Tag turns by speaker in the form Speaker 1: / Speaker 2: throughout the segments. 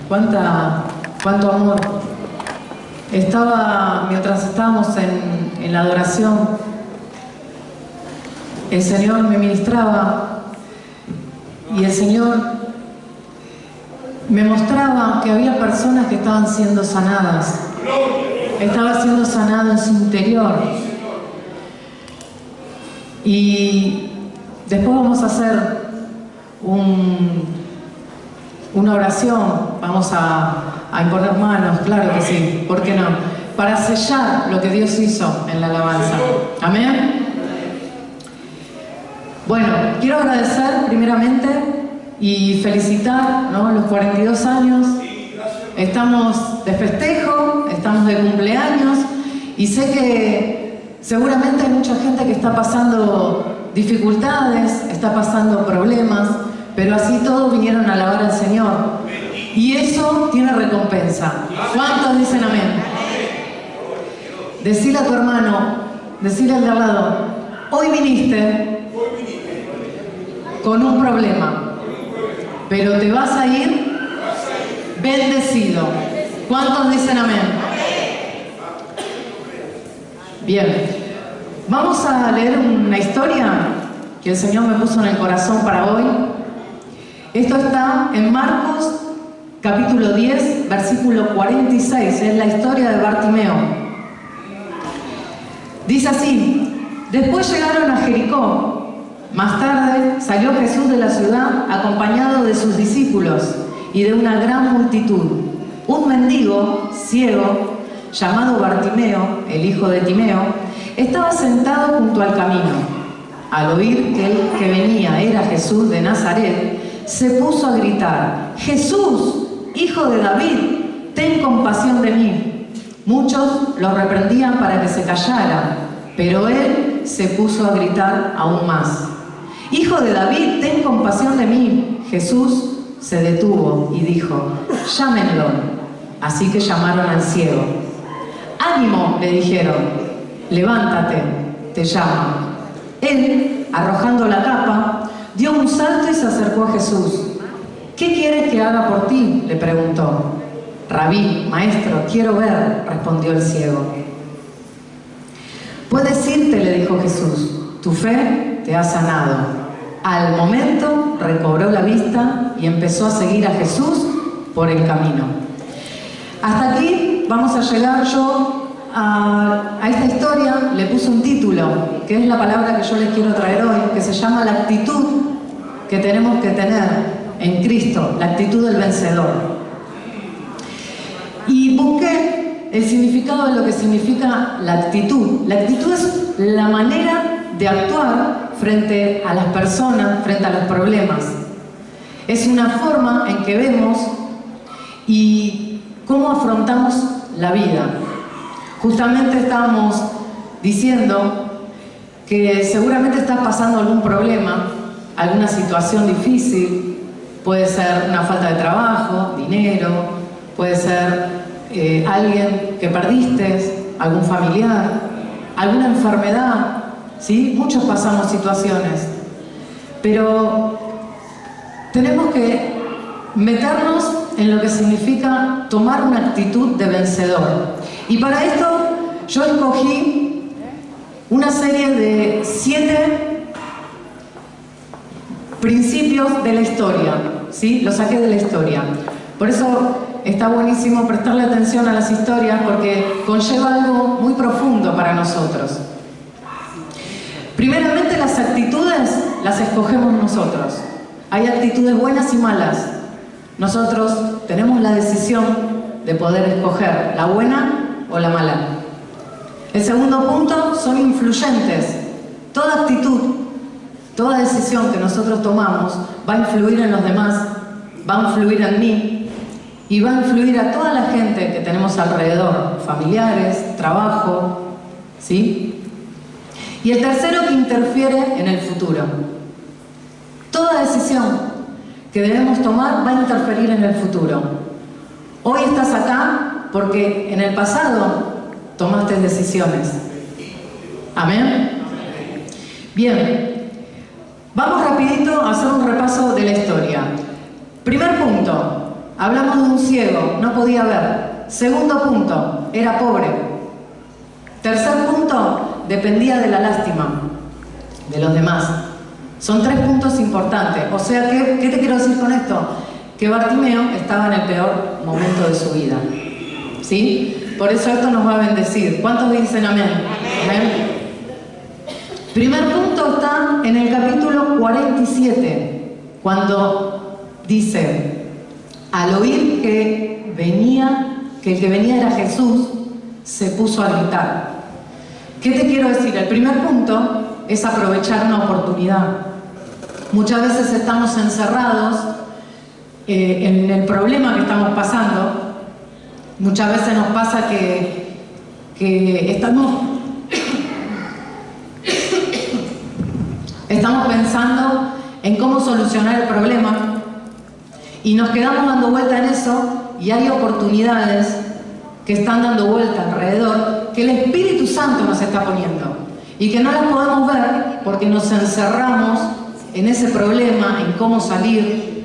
Speaker 1: Cuánto amor. Mientras estábamos en la adoración, el Señor me ministraba y el Señor me mostraba que había personas que estaban siendo sanadas. Estaba siendo sanado en su interior. Y después vamos a hacer una oración, vamos a imponer manos, claro que sí, ¿por qué no? Para sellar lo que Dios hizo en la alabanza. Amén. Bueno, quiero agradecer primeramente y felicitar, ¿no?, los 42 años. Estamos de festejo, estamos de cumpleaños y sé que seguramente hay mucha gente que está pasando dificultades, está pasando problemas, pero así todos vinieron a alabar al Señor. Y eso tiene recompensa. ¿Cuántos dicen amén? Decile a tu hermano, decile al de al lado, hoy viniste con un problema, pero te vas a ir bendecido. ¿Cuántos dicen amén? Bien, vamos a leer una historia que el Señor me puso en el corazón para hoy. Esto está en Marcos capítulo 10, versículo 46, es la historia de Bartimeo. Dice así: después llegaron a Jericó. Más tarde salió Jesús de la ciudad acompañado de sus discípulos y de una gran multitud. Un mendigo ciego llamado Bartimeo, el hijo de Timeo, estaba sentado junto al camino. Al oír que el que venía era Jesús de Nazaret, se puso a gritar: Jesús, hijo de David, ten compasión de mí. Muchos lo reprendían para que se callara, pero él se puso a gritar aún más: Hijo de David, ten compasión de mí. Jesús se detuvo y dijo: llámenlo. Así que llamaron al ciego. Ánimo, le dijeron, levántate, te llama. Él, arrojando la capa, dio un salto y se acercó a Jesús. ¿Qué quieres que haga por ti?, le preguntó. Rabí, maestro, quiero ver, respondió el ciego. Puedes irte, le dijo Jesús, tu fe te ha sanado. Al momento recobró la vista y empezó a seguir a Jesús por el camino. Hasta aquí vamos a llegar. Yo a esta historia le puse un título, que es la palabra que yo les quiero traer hoy, que se llama la actitud que tenemos que tener en Cristo, la actitud del vencedor. Y busqué el significado de lo que significa la actitud. La actitud es la manera de actuar frente a las personas, frente a los problemas. Es una forma en que vemos y cómo afrontamos la vida. Justamente estábamos diciendo que seguramente estás pasando algún problema, alguna situación difícil. Puede ser una falta de trabajo, dinero, puede ser alguien que perdiste, algún familiar, alguna enfermedad, ¿sí? Muchos pasamos situaciones, pero tenemos que meternos en lo que significa tomar una actitud de vencedor. Y para esto yo escogí una serie de 7 principios de la historia, ¿sí? Lo saqué de la historia. Por eso está buenísimo prestarle atención a las historias, porque conlleva algo muy profundo para nosotros. Primeramente, las actitudes las escogemos nosotros. Hay actitudes buenas y malas. Nosotros tenemos la decisión de poder escoger la buena o la mala. El segundo punto son influyentes. Toda actitud, toda decisión que nosotros tomamos va a influir en los demás, va a influir en mí y va a influir a toda la gente que tenemos alrededor, familiares, trabajo, ¿sí? Y el tercero, que interfiere en el futuro. Toda decisión que debemos tomar va a interferir en el futuro. Hoy estás acá porque en el pasado tomaste decisiones. ¿Amén? Bien, vamos rapidito a hacer un repaso de la historia. Primer punto, hablamos de un ciego, no podía ver. Segundo punto, era pobre. Tercer punto, dependía de la lástima de los demás. Son 3 puntos importantes. O sea, ¿qué te quiero decir con esto? Que Bartimeo estaba en el peor momento de su vida. ¿Sí? Por eso esto nos va a bendecir. ¿Cuántos dicen amén? Amén. Primer punto está en el capítulo 47, cuando dice, al oír que el que venía era Jesús, se puso a gritar. ¿Qué te quiero decir? El primer punto es aprovechar una oportunidad. Muchas veces estamos encerrados en el problema que estamos pasando. Muchas veces nos pasa que estamos pensando en cómo solucionar el problema y nos quedamos dando vuelta en eso, y hay oportunidades que están dando vuelta alrededor que el Espíritu Santo nos está poniendo y que no las podemos ver porque nos encerramos en ese problema, en cómo salir,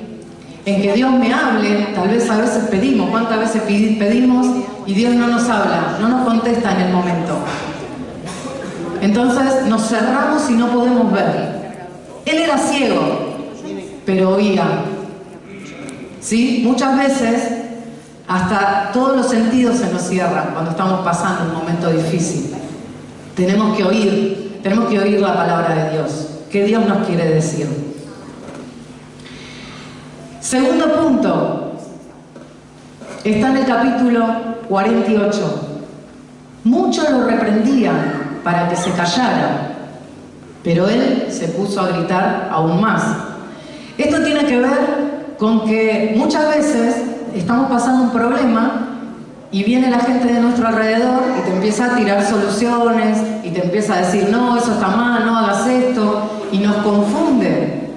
Speaker 1: en que Dios me hable. Tal vez a veces pedimos, ¿cuántas veces pedimos y Dios no nos habla, no nos contesta en el momento? Entonces nos cerramos y no podemos ver. Él era ciego, pero oía. ¿Sí? Muchas veces hasta todos los sentidos se nos cierran cuando estamos pasando un momento difícil. Tenemos que oír la palabra de Dios. ¿Qué Dios nos quiere decir? Segundo punto, está en el capítulo 48. Muchos lo reprendían para que se callara, pero él se puso a gritar aún más. Esto tiene que ver con que muchas veces estamos pasando un problema y viene la gente de nuestro alrededor y te empieza a tirar soluciones y te empieza a decir, no, eso está mal, no hagas esto, y nos confunde.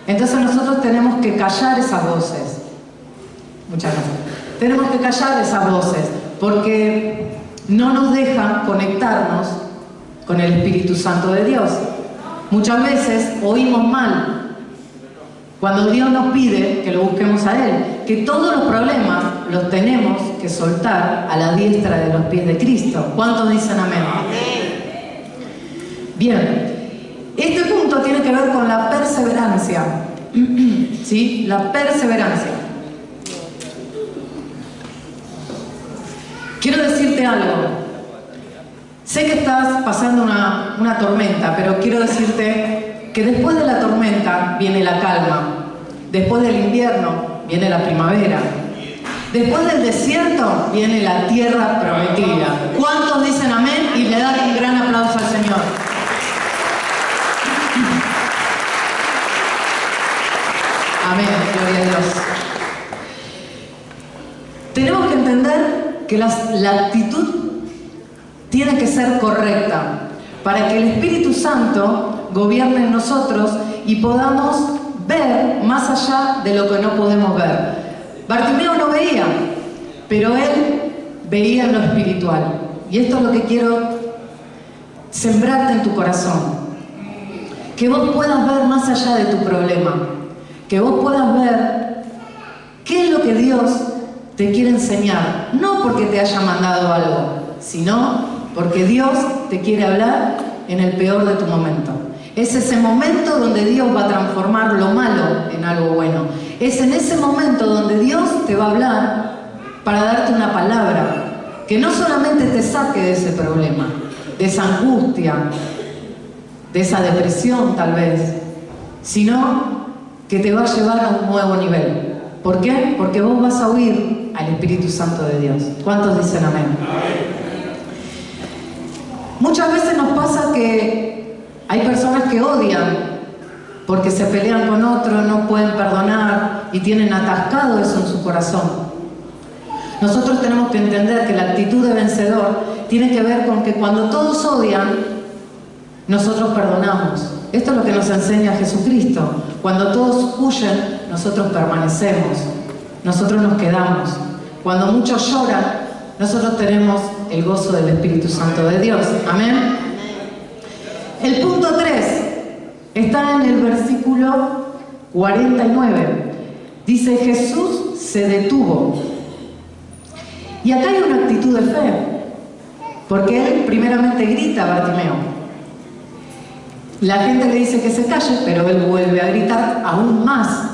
Speaker 1: Entonces nosotros tenemos que callar esas voces. Muchas gracias. Tenemos que callar esas voces porque no nos dejan conectarnos con el Espíritu Santo de Dios. Muchas veces oímos mal cuando Dios nos pide que lo busquemos a Él, que todos los problemas los tenemos que soltar a la diestra de los pies de Cristo. ¿Cuántos dicen amén? Bien. Este punto tiene que ver con la perseverancia. ¿Sí? La perseverancia. Quiero decirte algo. Sé que estás pasando una tormenta, pero quiero decirte que después de la tormenta viene la calma. Después del invierno viene la primavera. Después del desierto viene la tierra prometida. ¿Cuántos dicen amén? Y le dan un gran aplauso al Señor. Amén, gloria a Dios. Tenemos que entender que la actitud tiene que ser correcta para que el Espíritu Santo gobierne en nosotros y podamos ver más allá de lo que no podemos ver. Bartimeo no veía, pero él veía en lo espiritual. Y esto es lo que quiero sembrarte en tu corazón. Que vos puedas ver más allá de tu problema. Que vos puedas ver qué es lo que Dios te quiere enseñar. No porque te haya mandado algo, sino porque Dios te quiere hablar en el peor de tu momento. Es ese momento donde Dios va a transformar lo malo en algo bueno. Es en ese momento donde Dios te va a hablar para darte una palabra que no solamente te saque de ese problema, de esa angustia, de esa depresión tal vez, sino que te va a llevar a un nuevo nivel. ¿Por qué? Porque vos vas a oír al Espíritu Santo de Dios. ¿Cuántos dicen amén? Muchas veces nos pasa que hay personas que odian porque se pelean con otros, no pueden perdonar y tienen atascado eso en su corazón. Nosotros tenemos que entender que la actitud de vencedor tiene que ver con que cuando todos odian, nosotros perdonamos. Esto es lo que nos enseña Jesucristo. Cuando todos huyen, nosotros permanecemos, nosotros nos quedamos. Cuando muchos lloran, nosotros tenemos el gozo del Espíritu Santo de Dios. Amén. El punto 3 está en el versículo 49. Dice, Jesús se detuvo. Y acá hay una actitud de fe, porque él primeramente grita a Bartimeo. La gente le dice que se calle, pero él vuelve a gritar aún más.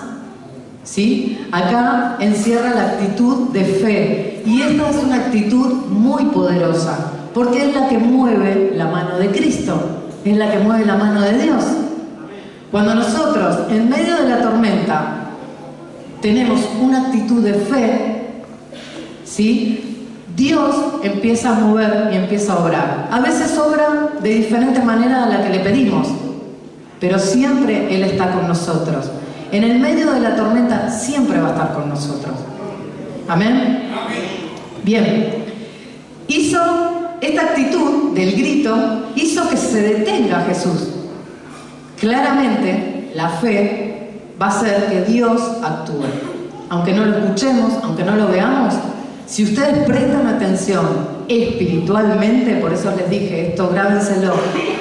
Speaker 1: ¿Sí? Acá encierra la actitud de fe. Y esta es una actitud muy poderosa, porque es la que mueve la mano de Cristo, es la que mueve la mano de Dios. Cuando nosotros, en medio de la tormenta, tenemos una actitud de fe, ¿sí? Dios empieza a mover y empieza a obrar. A veces obra de diferente manera a la que le pedimos, pero siempre Él está con nosotros. En el medio de la tormenta siempre va a estar con nosotros. ¿Amén? Bien. Hizo esta actitud del grito, hizo que se detenga Jesús. Claramente, la fe va a hacer que Dios actúe. Aunque no lo escuchemos, aunque no lo veamos, si ustedes prestan atención espiritualmente, por eso les dije esto, grábenselo,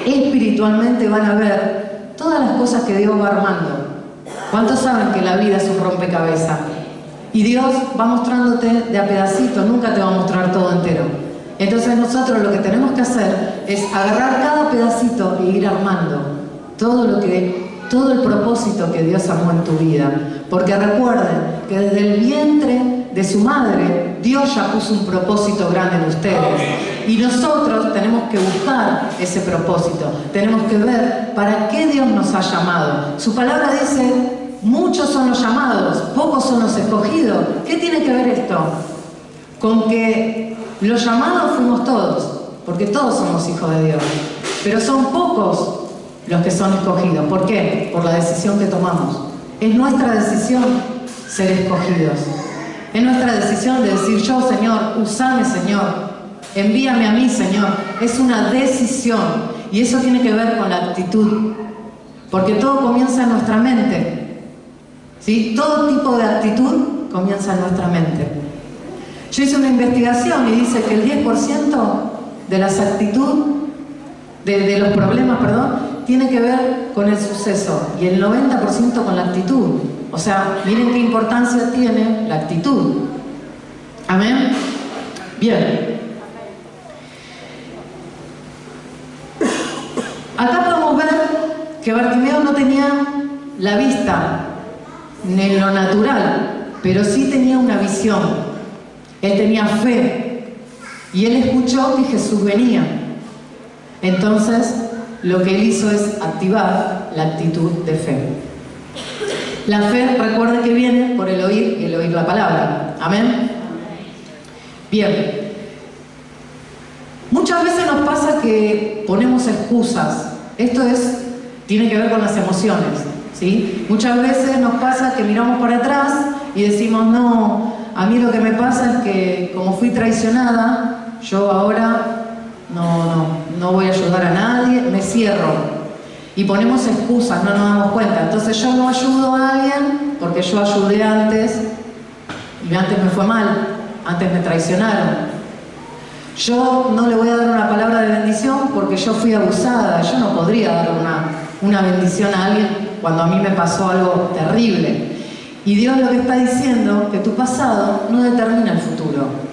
Speaker 1: espiritualmente van a ver todas las cosas que Dios va armando. ¿Cuántos saben que la vida es un rompecabezas? Y Dios va mostrándote de a pedacitos, nunca te va a mostrar todo entero. Entonces nosotros lo que tenemos que hacer es agarrar cada pedacito e ir armando todo el propósito que Dios armó en tu vida. Porque recuerden que desde el vientre de su madre, Dios ya puso un propósito grande en ustedes. Y nosotros tenemos que buscar ese propósito. Tenemos que ver para qué Dios nos ha llamado. Su palabra dice, muchos son los llamados, pocos son los escogidos. ¿Qué tiene que ver esto? Con que los llamados fuimos todos, porque todos somos hijos de Dios. Pero son pocos los que son escogidos. ¿Por qué? Por la decisión que tomamos. Es nuestra decisión ser escogidos. Es nuestra decisión de decir, yo, Señor, usame, Señor. Envíame a mí, Señor. Es una decisión. Y eso tiene que ver con la actitud. Porque todo comienza en nuestra mente. ¿Sí? Todo tipo de actitud comienza en nuestra mente. Yo hice una investigación y dice que el 10% de las actitudes, de los problemas, tiene que ver con el suceso y el 90% con la actitud. O sea, miren qué importancia tiene la actitud. ¿Amén? Bien. Acá podemos ver que Bartimeo no tenía la vista en lo natural, pero sí tenía una visión. Él tenía fe y él escuchó que Jesús venía. Entonces, lo que él hizo es activar la actitud de fe. La fe, recuerden que viene por el oír la palabra. ¿Amén? Bien. Muchas veces nos pasa que ponemos excusas. Esto tiene que ver con las emociones, ¿sí? Muchas veces nos pasa que miramos para atrás y decimos, no, a mí lo que me pasa es que como fui traicionada, yo ahora no voy a ayudar a nadie, me cierro. Y ponemos excusas, no nos damos cuenta. Entonces yo no ayudo a alguien porque yo ayudé antes y antes me fue mal, antes me traicionaron. Yo no le voy a dar una palabra de bendición porque yo fui abusada. Yo no podría dar una bendición a alguien cuando a mí me pasó algo terrible. Y Dios lo que está diciendo, que tu pasado no determina el futuro.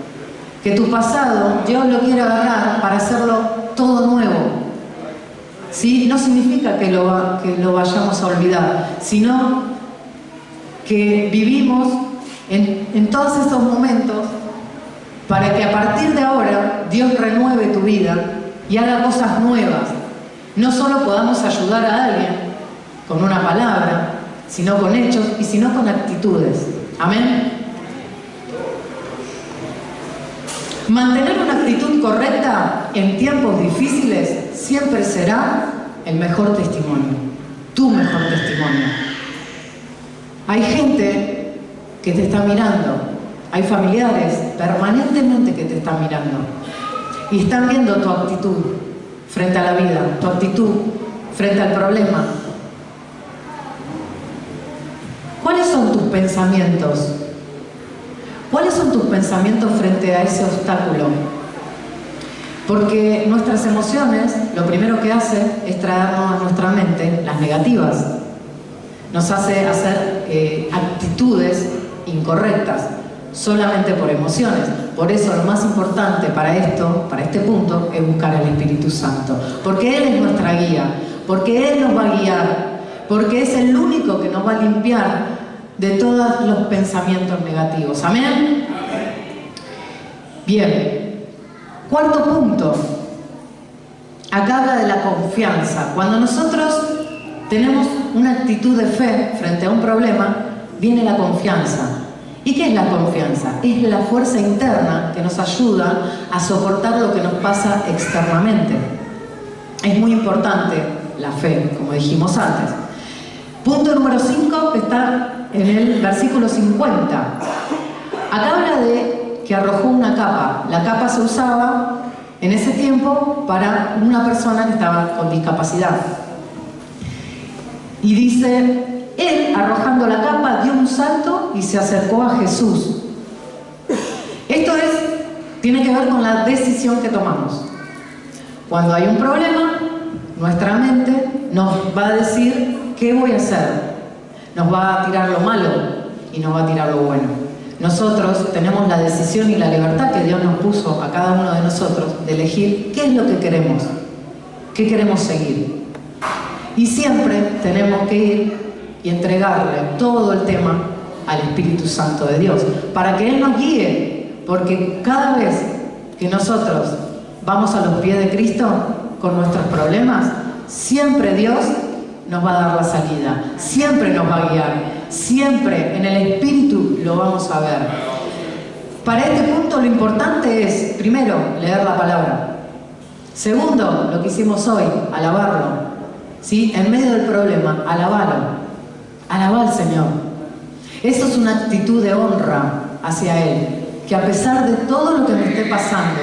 Speaker 1: Que tu pasado, Dios lo quiere agarrar para hacerlo todo nuevo. ¿Sí? No significa que lo vayamos a olvidar, sino que vivimos en todos estos momentos para que a partir de ahora Dios renueve tu vida y haga cosas nuevas. No solo podamos ayudar a alguien con una palabra, sino con hechos y sino con actitudes. Amén. Mantener una actitud correcta en tiempos difíciles siempre será el mejor testimonio, tu mejor testimonio. Hay gente que te está mirando, hay familiares permanentemente que te están mirando y están viendo tu actitud frente a la vida, tu actitud frente al problema. ¿Cuáles son tus pensamientos? ¿Cuáles son tus pensamientos frente a ese obstáculo? Porque nuestras emociones, lo primero que hace es traernos a nuestra mente las negativas. Nos hace hacer actitudes incorrectas, solamente por emociones. Por eso lo más importante para este punto, es buscar al Espíritu Santo. Porque Él es nuestra guía, porque Él nos va a guiar, porque es el único que nos va a limpiar de todos los pensamientos negativos. ¿Amén? Bien. Cuarto punto. Acá habla de la confianza. Cuando nosotros tenemos una actitud de fe frente a un problema, viene la confianza. ¿Y qué es la confianza? Es la fuerza interna que nos ayuda a soportar lo que nos pasa externamente. Es muy importante la fe, como dijimos antes. Punto número 5 está en el versículo 50. Acá habla de que arrojó una capa. La capa se usaba en ese tiempo para una persona que estaba con discapacidad. Y dice, él, arrojando la capa, dio un salto y se acercó a Jesús. Esto tiene que ver con la decisión que tomamos. Cuando hay un problema, nuestra mente nos va a decir, ¿qué voy a hacer? Nos va a tirar lo malo y nos va a tirar lo bueno. Nosotros tenemos la decisión y la libertad que Dios nos puso a cada uno de nosotros de elegir qué es lo que queremos, qué queremos seguir. Y siempre tenemos que ir y entregarle todo el tema al Espíritu Santo de Dios, para que Él nos guíe, porque cada vez que nosotros vamos a los pies de Cristo con nuestros problemas, siempre Dios nos va a dar la salida, siempre nos va a guiar, siempre en el Espíritu lo vamos a ver. Para este punto lo importante es, primero, leer la palabra. Segundo, lo que hicimos hoy, alabarlo. ¿Sí? En medio del problema, alabarlo. Alabar al Señor. Eso es una actitud de honra hacia Él, que a pesar de todo lo que me esté pasando,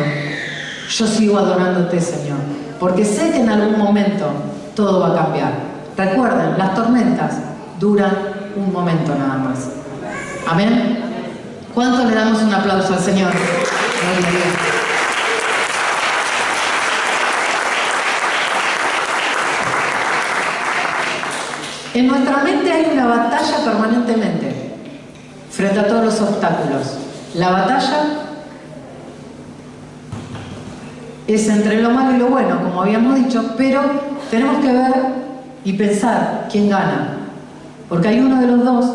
Speaker 1: yo sigo adorándote, Señor, porque sé que en algún momento todo va a cambiar. Recuerden, las tormentas duran un momento nada más. ¿Amén? ¿Cuánto le damos un aplauso al Señor? Gloria a Dios. En nuestra mente hay una batalla permanentemente frente a todos los obstáculos. La batalla es entre lo malo y lo bueno, como habíamos dicho, pero tenemos que ver y pensar quién gana. Porque hay uno de los dos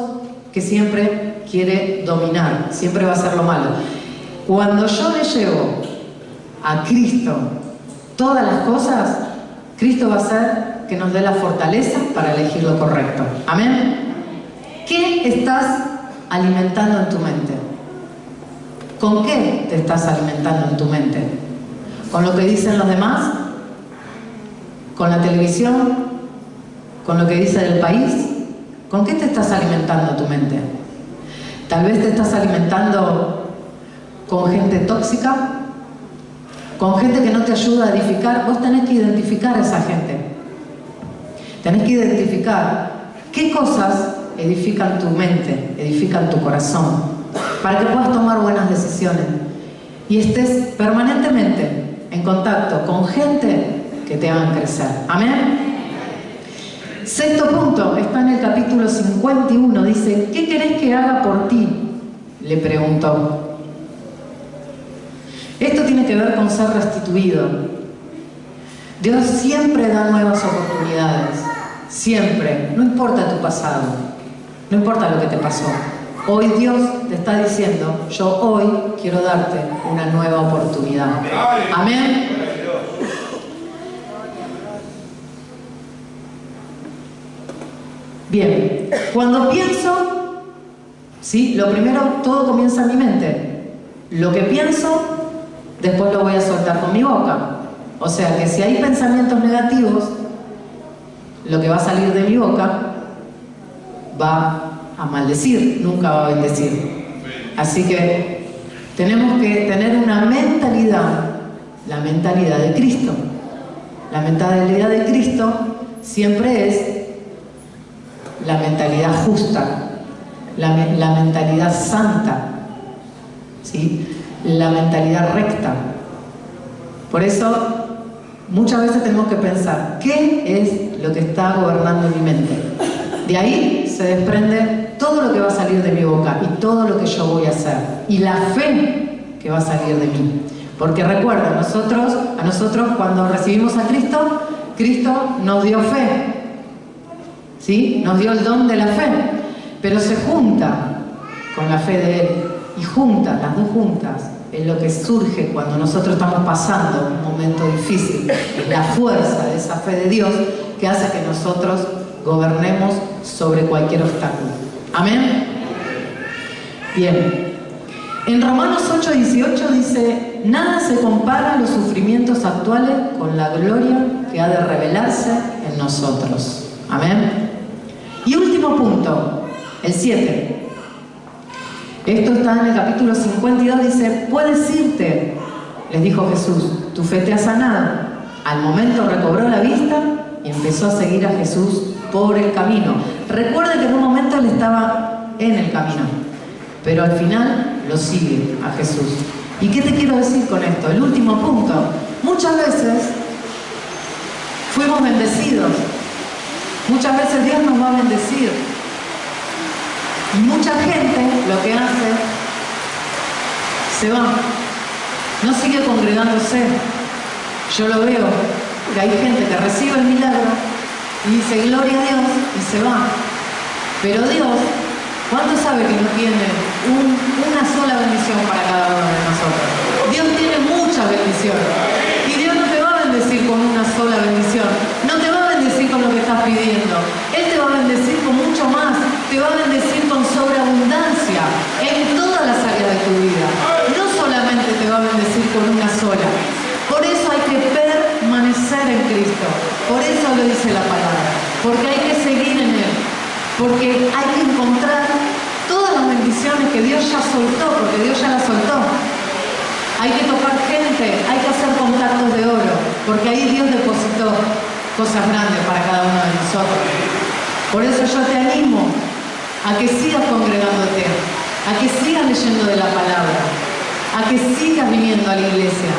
Speaker 1: que siempre quiere dominar, siempre va a hacer lo malo. Cuando yo le llevo a Cristo todas las cosas, Cristo va a hacer que nos dé la fortaleza para elegir lo correcto. ¿Amén? ¿Qué estás alimentando en tu mente? ¿Con qué te estás alimentando en tu mente? ¿Con lo que dicen los demás? ¿Con la televisión? ¿Con lo que dice del país? ¿Con qué te estás alimentando tu mente? Tal vez te estás alimentando con gente tóxica, con gente que no te ayuda a edificar. Vos tenés que identificar a esa gente. Tenés que identificar qué cosas edifican tu mente, edifican tu corazón, para que puedas tomar buenas decisiones y estés permanentemente en contacto con gente que te hagan crecer. Amén. Sexto punto, está en el capítulo 51, dice, ¿qué querés que haga por ti? Le preguntó. Esto tiene que ver con ser restituido. Dios siempre da nuevas oportunidades, siempre, no importa tu pasado, no importa lo que te pasó. Hoy Dios te está diciendo, yo hoy quiero darte una nueva oportunidad. Amén. Bien, cuando pienso, ¿sí? Lo primero, todo comienza en mi mente. Lo que pienso, después lo voy a soltar con mi boca. O sea que si hay pensamientos negativos, lo que va a salir de mi boca va a maldecir, nunca va a bendecir. Así que tenemos que tener una mentalidad, la mentalidad de Cristo. La mentalidad de Cristo siempre es la mentalidad justa, la mentalidad santa, ¿sí? La mentalidad recta. Por eso, muchas veces tenemos que pensar, ¿qué es lo que está gobernando mi mente? De ahí se desprende todo todo lo que va a salir de mi boca y todo lo que yo voy a hacer. Y la fe que va a salir de mí. Porque recuerda, a nosotros cuando recibimos a Cristo, Cristo nos dio fe. ¿Sí? Nos dio el don de la fe. Pero se junta con la fe de Él. Y juntas, las dos juntas, es lo que surge cuando nosotros estamos pasando un momento difícil. Es la fuerza de esa fe de Dios que hace que nosotros gobernemos sobre cualquier obstáculo. ¿Amén? Bien. En Romanos 8:18 dice: nada se compara a los sufrimientos actuales con la gloria que ha de revelarse en nosotros. Amén. Y último punto, el 7. Esto está en el capítulo 52, dice: puedes irte, les dijo Jesús, tu fe te ha sanado. Al momento recobró la vista y empezó a seguir a Jesús por el camino. Recuerda que en un momento él estaba en el camino, pero al final lo sigue a Jesús. ¿Y qué te quiero decir con esto? El último punto. Muchas veces fuimos bendecidos. Muchas veces Dios nos va a bendecir. Y mucha gente lo que hace, se va. No sigue congregándose. Yo lo veo, que hay gente que recibe el milagro y dice gloria a Dios y se va. Pero Dios, ¿cuánto sabe que no tiene una sola bendición para cada uno de nosotros? Dios tiene muchas bendiciones. Y Dios no te va a bendecir con una sola bendición. No te va a bendecir con lo que estás pidiendo. Él te va a bendecir con mucho más. Te va a bendecir con sobreabundancia en todas las áreas de tu vida. No solamente te va a bendecir con una sola. Por eso hay que permanecer en Cristo. Por eso lo dice la palabra. Porque hay que seguir en Él. Porque hay que encontrar todas las bendiciones que Dios ya soltó, porque Dios ya las soltó. Hay que tocar gente, hay que hacer contactos de oro, porque ahí Dios depositó cosas grandes para cada uno de nosotros. Por eso yo te animo a que sigas congregándote, a que sigas leyendo de la palabra, a que sigas viniendo a la iglesia.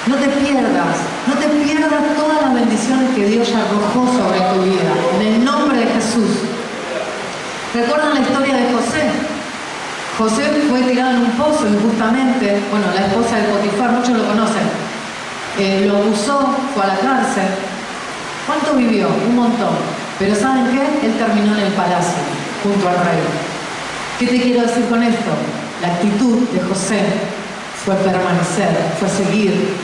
Speaker 1: No te pierdas todas las bendiciones que Dios ya arrojó sobre tu vida, en el nombre de Jesús. ¿Recuerdan la historia de José? José fue tirado en un pozo injustamente. Bueno, la esposa de Potifar, muchos lo conocen. Lo abusó, fue a la cárcel. ¿Cuánto vivió? Un montón. Pero ¿saben qué? Él terminó en el palacio, junto al rey. ¿Qué te quiero decir con esto? La actitud de José fue permanecer, fue seguir.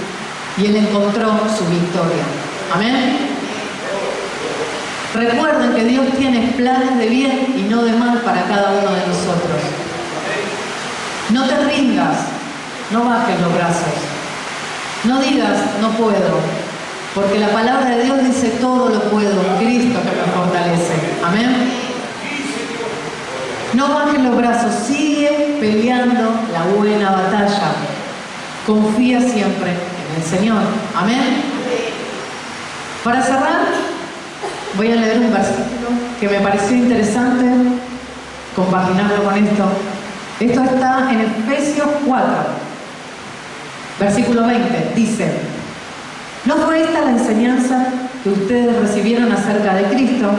Speaker 1: Y él encontró su victoria. Amén. Recuerden que Dios tiene planes de bien y no de mal para cada uno de nosotros. No te rindas, no bajes los brazos. No digas, no puedo, porque la palabra de Dios dice todo lo puedo en Cristo que me fortalece. Amén. No bajes los brazos, sigue peleando la buena batalla. Confía siempre en el Señor. Amén. Para cerrar, voy a leer un versículo que me pareció interesante compaginarlo con esto. Esto está en Efesios 4, versículo 20. Dice: ¿no fue esta la enseñanza que ustedes recibieron acerca de Cristo?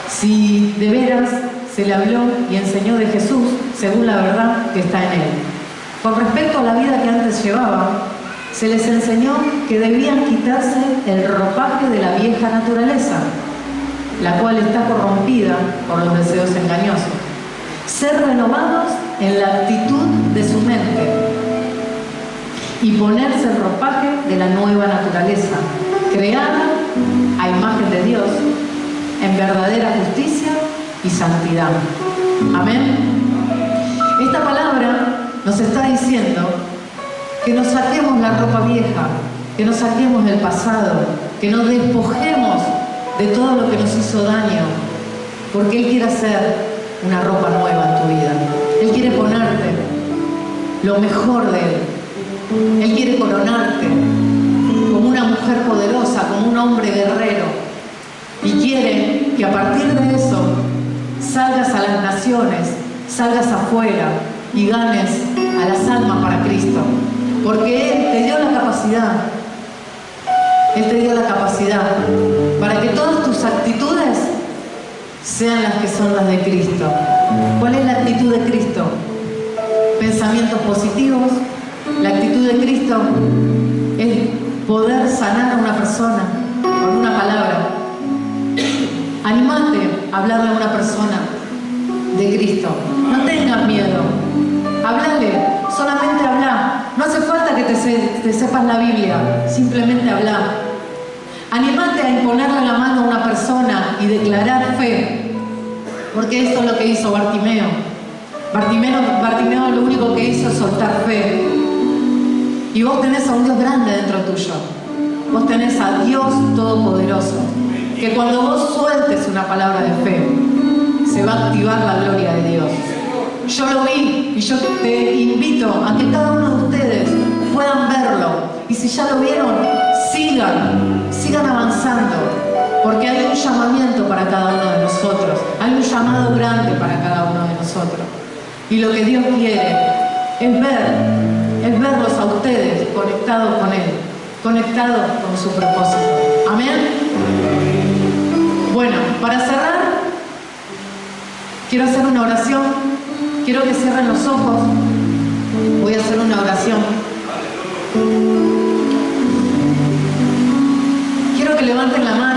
Speaker 1: Si de veras se le habló y enseñó de Jesús según la verdad que está en Él. Con respecto a la vida que antes llevaban, se les enseñó que debían quitarse el ropaje de la vieja naturaleza, la cual está corrompida por los deseos engañosos. Ser renovados en la actitud de su mente y ponerse el ropaje de la nueva naturaleza, creada a imagen de Dios, en verdadera justicia y santidad. Amén. Esta palabra nos está diciendo que nos saquemos la ropa vieja, que nos saquemos del pasado, que nos despojemos de todo lo que nos hizo daño, porque Él quiere hacer una ropa nueva en tu vida. Él quiere ponerte lo mejor de Él. Él quiere coronarte como una mujer poderosa, como un hombre guerrero. Y quiere que a partir de eso salgas a las naciones, salgas afuera y ganes a las almas para Cristo. Porque Él te dio la capacidad. Él te dio la capacidad para que todas tus actitudes sean las que son las de Cristo. ¿Cuál es la actitud de Cristo? Pensamientos positivos. La actitud de Cristo es poder sanar a una persona con una palabra. Animate a hablarle a una persona de Cristo. No tengas miedo. Háblale, solamente habla. No hace falta que te sepas la Biblia, simplemente habla. Animate a imponerle la mano a una persona y declarar fe, porque esto es lo que hizo Bartimeo. Bartimeo lo único que hizo es soltar fe. Y vos tenés a un Dios grande dentro tuyo. Vos tenés a Dios Todopoderoso, que cuando vos sueltes una palabra de fe, se va a activar la gloria de Dios. Yo lo vi y yo te invito a que cada uno de ustedes puedan verlo. Y si ya lo vieron, sigan avanzando, porque hay un llamamiento para cada uno de nosotros. Hay un llamado grande para cada uno de nosotros. Y lo que Dios quiere es verlos a ustedes conectados con Él, conectados con su propósito. Amén. Bueno, para cerrar, quiero hacer una oración. Quiero que cierren los ojos. Voy a hacer una oración. Quiero que levanten la mano.